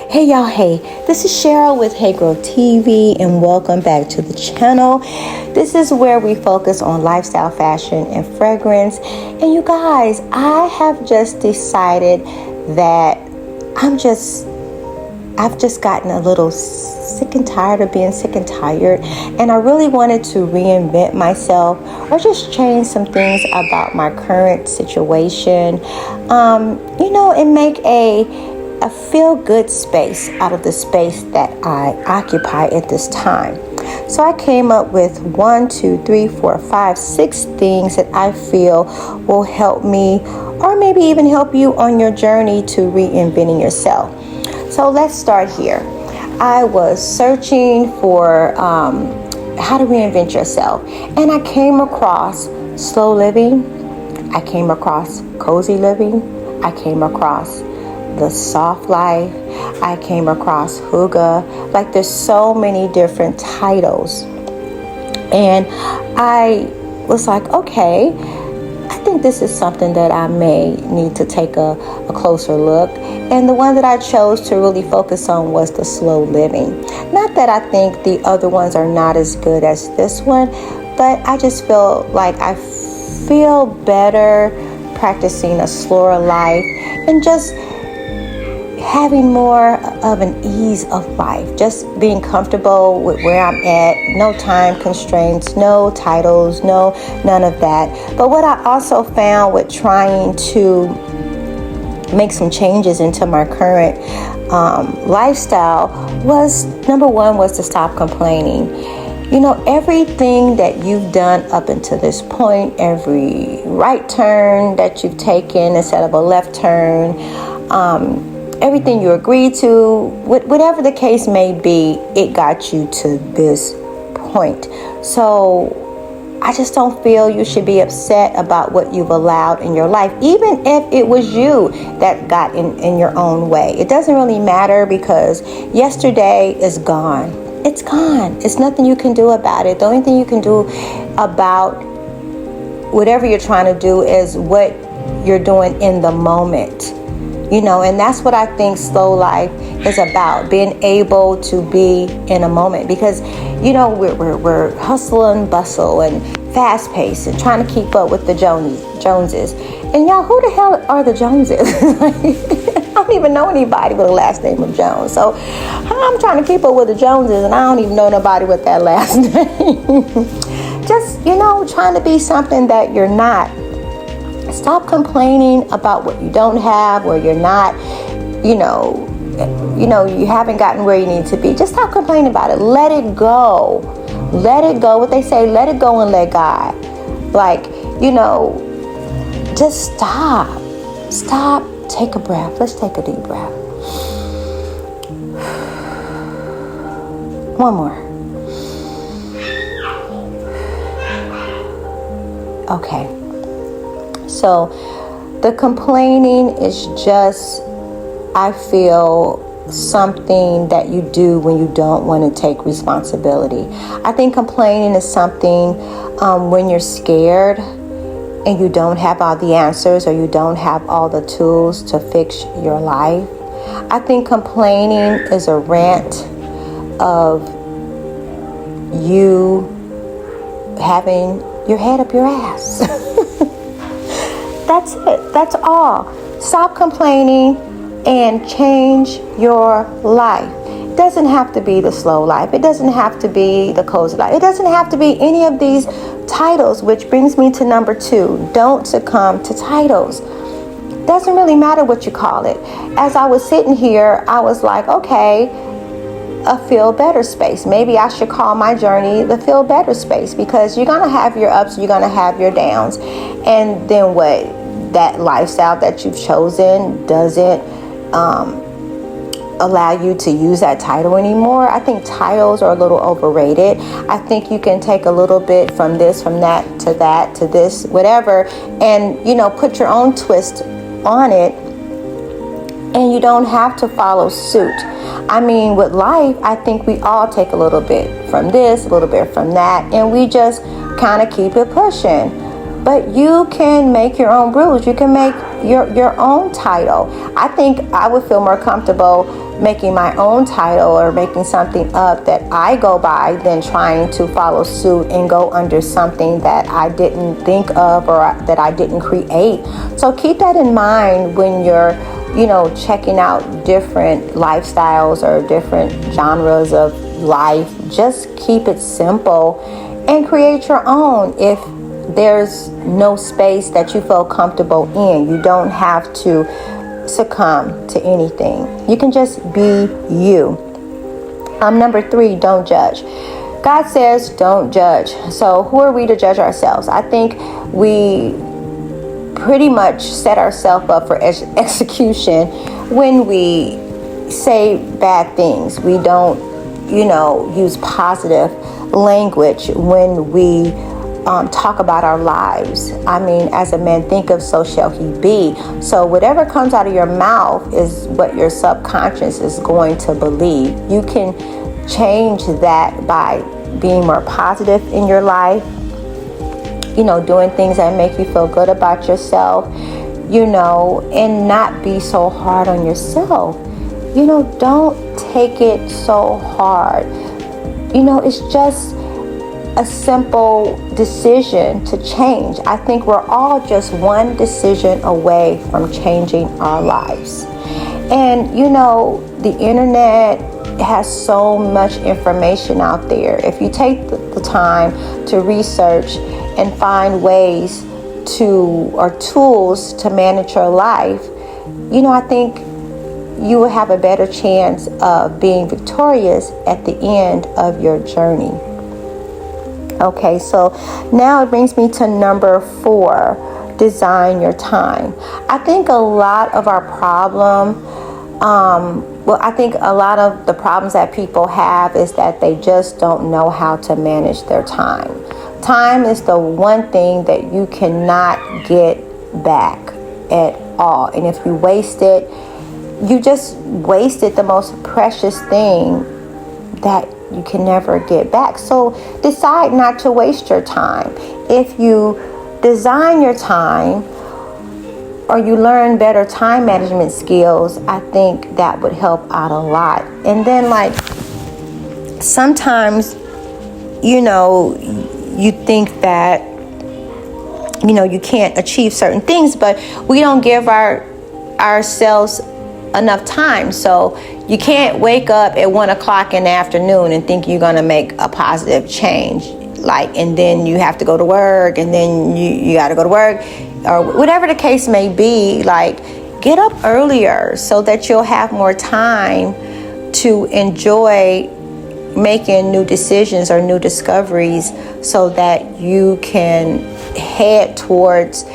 Hey y'all, hey, this is Cheryl with HeyGurlTV and welcome back to the channel. This is where we focus on lifestyle, fashion, and fragrance. And you guys, I have just decided that I've just gotten a little sick and tired of being sick and tired, and I really wanted to reinvent myself or just change some things about my current situation, and make a feel-good space out of the space that I occupy at this time. So I came up with 6 things that I feel will help me, or maybe even help you on your journey to reinventing yourself. So let's start here. I was searching for how to reinvent yourself, and I came across slow living. I came across cozy living. I came across the soft life. I came across hygge. Like, there's so many different titles, and I was like, okay, I think this is something that I may need to take a closer look. And the one that I chose to really focus on was the slow living. Not that I think the other ones are not as good as this one, but I just feel like I feel better practicing a slower life and just having more of an ease of life, just being comfortable with where I'm at, no time constraints, no titles, none of that. But what I also found with trying to make some changes into my current lifestyle was, number one, was to stop complaining. You know, everything that you've done up until this point, every right turn that you've taken instead of a left turn, everything you agreed to, whatever the case may be, it got you to this point. So I just don't feel you should be upset about what you've allowed in your life, even if it was you that got in your own way. It doesn't really matter, because yesterday is gone. It's gone. It's nothing you can do about it. The only thing you can do about whatever you're trying to do is what you're doing in the moment. And that's what I think slow life is about, being able to be in a moment, because, we're hustle and bustle and fast paced and trying to keep up with the Joneses. And y'all, who the hell are the Joneses? I don't even know anybody with the last name of Jones. So I'm trying to keep up with the Joneses, and I don't even know nobody with that last name. Just, trying to be something that you're not. Stop complaining about what you don't have, where you're not, you haven't gotten where you need to be. Just stop complaining about it. Let it go. Let it go. What they say, let it go and let God. Like, just stop. Stop. Take a breath. Let's take a deep breath. One more. Okay. So the complaining is just, I feel, something that you do when you don't want to take responsibility. I think complaining is something when you're scared and you don't have all the answers, or you don't have all the tools to fix your life. I think complaining is a rant of you having your head up your ass. That's it. That's all. Stop complaining and change your life. It doesn't have to be the slow life. It doesn't have to be the cozy life. It doesn't have to be any of these titles, which brings me to number 2. Don't succumb to titles. Doesn't really matter what you call it. As I was sitting here, I was like, okay, a feel better space. Maybe I should call my journey the feel better space, because you're going to have your ups, you're going to have your downs. And then what? That lifestyle that you've chosen doesn't allow you to use that title anymore. I think titles are a little overrated. I think you can take a little bit from this, from that, to this, whatever, and put your own twist on it, and you don't have to follow suit. I mean, with life, I think we all take a little bit from this, a little bit from that, and we just kind of keep it pushing. But you can make your own rules. You can make your own title. I think I would feel more comfortable making my own title or making something up that I go by than trying to follow suit and go under something that I didn't think of or that I didn't create. So keep that in mind when you're, checking out different lifestyles or different genres of life. Just keep it simple and create your own. If there's no space that you feel comfortable in, you don't have to succumb to anything. You can just be you. Number 3, don't judge. God says don't judge. So who are we to judge ourselves? I think we pretty much set ourselves up for execution when we say bad things. We don't, use positive language when we talk about our lives. I mean, as a man thinketh, so shall he be. So whatever comes out of your mouth is what your subconscious is going to believe. You can change that by being more positive in your life, doing things that make you feel good about yourself, and not be so hard on yourself. Don't take it so hard. It's just a simple decision to change. I think we're all just one decision away from changing our lives. And the internet has so much information out there. If you take the time to research and find ways or tools to manage your life, I think you will have a better chance of being victorious at the end of your journey. Okay, so now it brings me to number 4, design your time. I think a lot of our problem, I think a lot of the problems that people have is that they just don't know how to manage their time. Time is the one thing that you cannot get back at all. And if you waste it, you just wasted the most precious thing that you can never get back. So decide not to waste your time. If you design your time or you learn better time management skills, I think that would help out a lot. And then sometimes, you think that, you can't achieve certain things, but we don't give ourselves enough time. So you can't wake up at 1 o'clock in the afternoon and think you're going to make a positive change. And then you have to go to work, and then you got to go to work, or whatever the case may be. Get up earlier so that you'll have more time to enjoy making new decisions or new discoveries so that you can head towards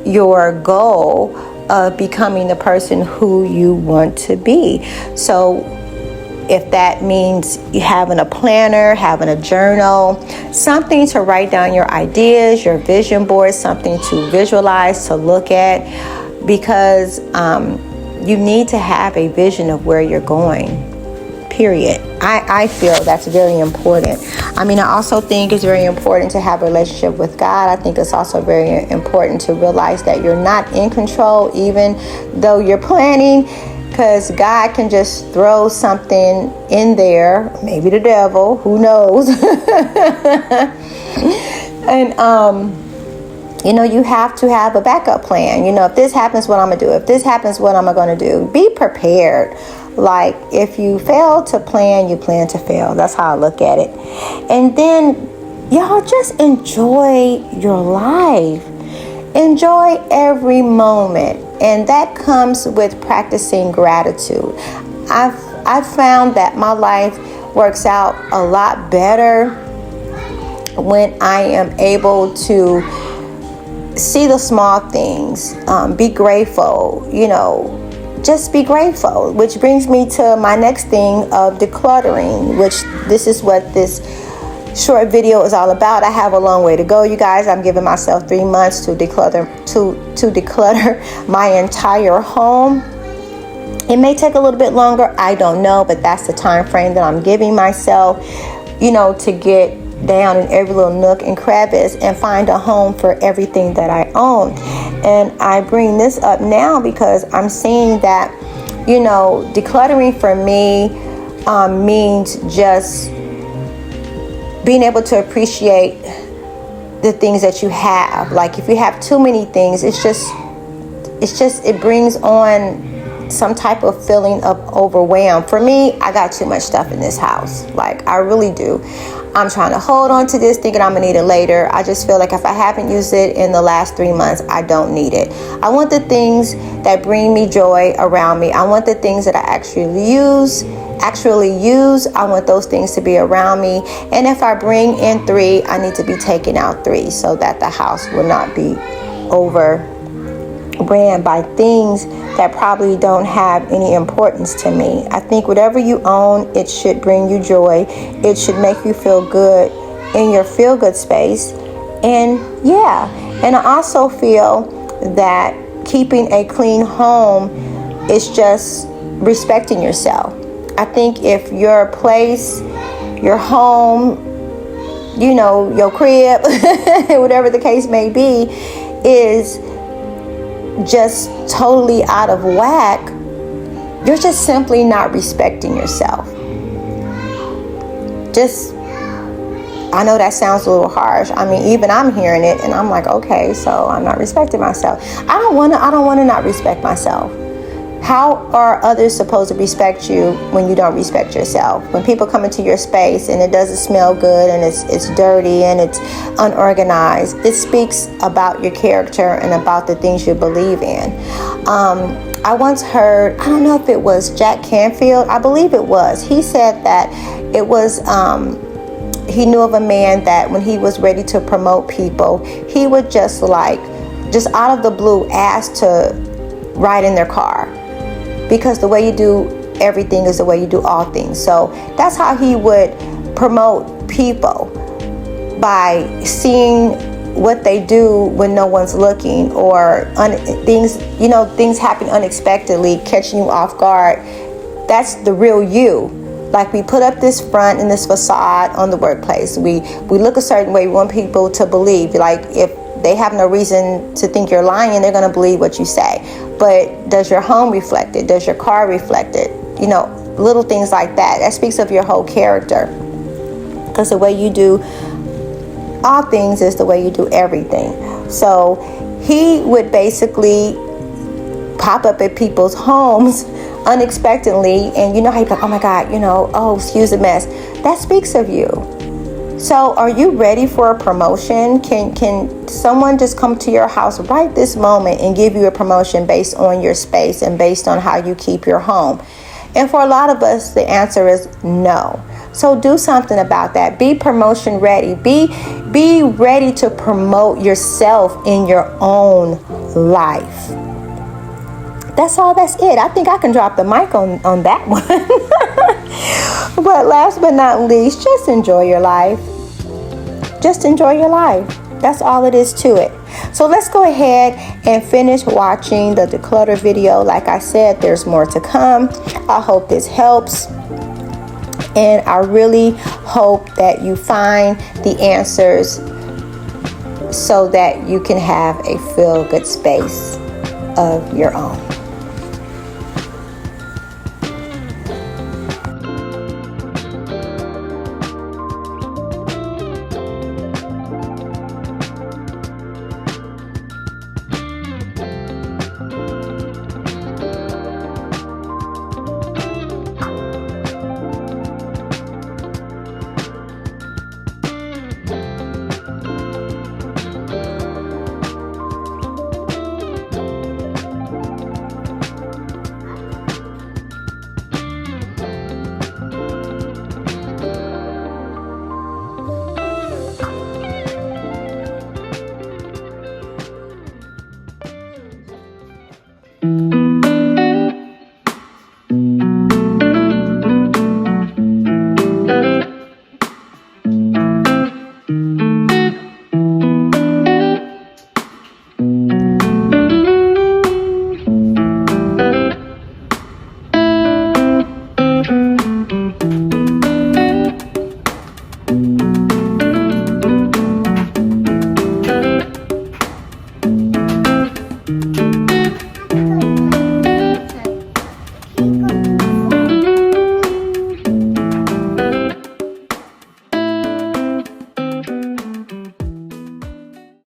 your goal of becoming the person who you want to be. So if that means you having a planner, having a journal, something to write down your ideas, your vision board, something to visualize, to look at, because you need to have a vision of where you're going, period. I feel that's very important. I also think it's very important to have a relationship with God. I think it's also very important to realize that you're not in control, even though you're planning, because God can just throw something in there, maybe the devil, who knows. And you have to have a backup plan. If this happens, what I'm gonna do. If this happens, what am I gonna do? Be prepared. If you fail to plan, you plan to fail. That's how I look at it. And then, y'all, just enjoy your life. Enjoy every moment. And that comes with practicing gratitude. I've found that my life works out a lot better when I am able to see the small things, be grateful, just be grateful, which brings me to my next thing of decluttering, which this is what this short video is all about. I have a long way to go, you guys. I'm giving myself 3 months to declutter my entire home. It may take a little bit longer, I don't know, but that's the time frame that I'm giving myself, to get down in every little nook and crevice and find a home for everything that I own. And I bring this up now because I'm seeing that, you know, decluttering for me means just being able to appreciate the things that you have. Like if you have too many things, it brings on some type of feeling of overwhelm. For me, I got too much stuff in this house. Like I really do. I'm trying to hold on to this thinking I'm gonna need it later. I just feel like if I haven't used it in the last 3 months, I don't need it. I want the things that bring me joy around me. I want the things that I actually use. I want those things to be around me. And if I bring in 3, I need to be taking out 3 so that the house will not be overran by things that probably don't have any importance to me. I think whatever you own, it should bring you joy. It should make you feel good in your feel good space. And and I also feel that keeping a clean home is just respecting yourself. I think if your place, your home, you know, your crib, whatever the case may be, is just totally out of whack, you're just simply not respecting yourself. I know that sounds a little harsh. I mean, even I'm hearing it and I'm like, okay, so I'm not respecting myself. I don't want to not respect myself. How are others supposed to respect you when you don't respect yourself? When people come into your space and it doesn't smell good and it's dirty and it's unorganized, it speaks about your character and about the things you believe in. I once heard, I don't know if it was Jack Canfield, I believe it was. He said that it was, he knew of a man that when he was ready to promote people, he would just out of the blue ask to ride in their car. Because the way you do everything is the way you do all things. So that's how he would promote people, by seeing what they do when no one's looking, or things happen unexpectedly, catching you off guard. That's the real you. Like we put up this front and this facade on the workplace. We look a certain way. We want people to believe. Like if they have no reason to think you're lying, they're going to believe what you say. But does your home reflect it? Does your car reflect it? You know, little things like that. That speaks of your whole character. Because the way you do all things is the way you do everything. So he would basically pop up at people's homes unexpectedly, and you know how you're like, oh my God, excuse the mess. That speaks of you. So are you ready for a promotion? Can someone just come to your house right this moment and give you a promotion based on your space and based on how you keep your home? And for a lot of us, the answer is no. So do something about that. Be promotion ready. Be ready to promote yourself in your own life. That's it. I think I can drop the mic on that one. But last but not least, just enjoy your life. Just enjoy your life. That's all it is to it. So let's go ahead and finish watching the declutter video. Like I said, there's more to come. I hope this helps. And I really hope that you find the answers so that you can have a feel-good space of your own.